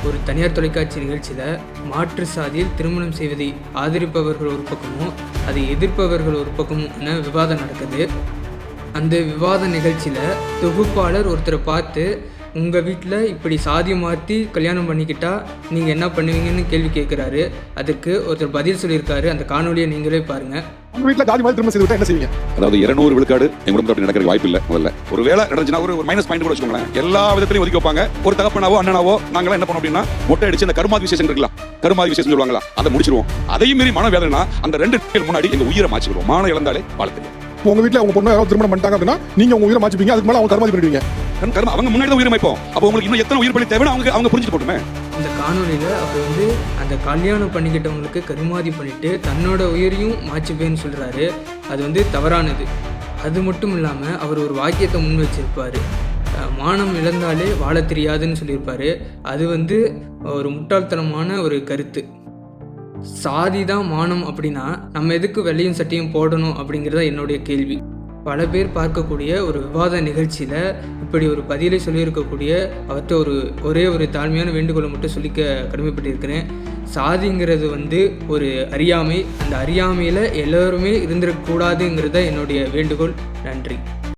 ஒரு தனியார் தொலைக்காட்சி நிகழ்ச்சியில் மாற்று சாதியில் திருமணம் செய்வதை ஆதரிப்பவர்கள் ஒரு பக்கமும் அதை எதிர்ப்பவர்கள் ஒரு பக்கமும் என விவாதம் நடக்குது. அந்த விவாத நிகழ்ச்சியில் தொகுப்பாளர் ஒருத்தரை பார்த்து, உங்கள் வீட்டில் இப்படி சாதி மாற்றி கல்யாணம் பண்ணிக்கிட்டா நீங்கள் என்ன பண்ணுவீங்கன்னு கேள்வி கேட்குறாரு. அதுக்கு ஒருத்தர் பதில் சொல்லியிருக்காரு. அந்த காணொலியை நீங்களே பாருங்கள். உங்கள் வீட்டில் ஜாதி மாதிரி திருமணம் செய்து விட்டா என்ன செய்வீங்க? அதாவது 200 விழுக்காடு என் குடும்பத்தில் அப்படி நடக்கிற வாய்ப்பு இல்லை. முதல்ல ஒரு வேலை நடந்துச்சுன்னா ஒரு மைனஸ் பாயிண்ட் கூட வச்சுக்கோங்களேன், எல்லா விதத்திலையும் ஒதுக்கி வைப்பாங்க. ஒரு தகப்பனாவோ அண்ணனாவோ நாங்களாம் என்ன பண்ணோம் அப்படின்னா, மொட்டை அடிச்சு அந்த கருமாதி விசேஷம் இருக்கலாம், கருமாதி விசேஷம் சொல்லுவாங்களா, அதை முடிச்சிருவோம். அதையும் மீறி மன வேதனைனா அந்த 2 நாள் முன்னாடி எங்க உயிரை மாற்றிடுவோம். மான இழந்தாலே வாழ தெரியும். உங்க வீட்டில் உங்க பொண்ணு யாராவது திருமணம் பண்ணிட்டாங்க அப்படின்னா நீங்க உங்க உயிரை மாற்றிப்பீங்க, அதுக்கு மேலே அவங்க கருமாதி பண்ணிடுவீங்க. அவங்க முன்னாடி தான் உயிரை மாய்ப்போம். அப்போ உங்களுக்கு இன்னும் எத்தனை உயிர் பலி தேவை அவங்க புரிஞ்சுட்டு போட்டுமே. இந்த காணொலியில் அப்போ அந்த கல்யாணம் பண்ணிக்கிட்டவங்களுக்கு கருமாதி பண்ணிட்டு தன்னோட உயிரையும் மாற்றிப்பேன்னு சொல்கிறாரு. அது தவறானது. அது மட்டும் இல்லாமல் அவர் ஒரு வாக்கியத்தை முன் வச்சிருப்பார். மானம் இழந்தாலே வாழ தெரியாதுன்னு சொல்லியிருப்பார். அது ஒரு முட்டாள்தனமான ஒரு கருத்து. சாதி தான் மானம் அப்படின்னா நம்ம எதுக்கு வெள்ளையும் சட்டையும் போடணும் அப்படிங்கிறத என்னுடைய கேள்வி. பல பேர் பார்க்கக்கூடிய ஒரு விவாத நிகழ்ச்சியில் இப்படி ஒரு பதிலை சொல்லியிருக்கக்கூடிய அவர்கிட்ட ஒரே ஒரு தாழ்மையான வேண்டுகோளை மட்டும் சொல்லிக்க கடமைப்பட்டிருக்கிறேன். சாதிங்கிறது ஒரு அறியாமை. அந்த அறியாமையில் எல்லோருமே இருந்துடக்கூடாதுங்கிறத என்னுடைய வேண்டுகோள். நன்றி.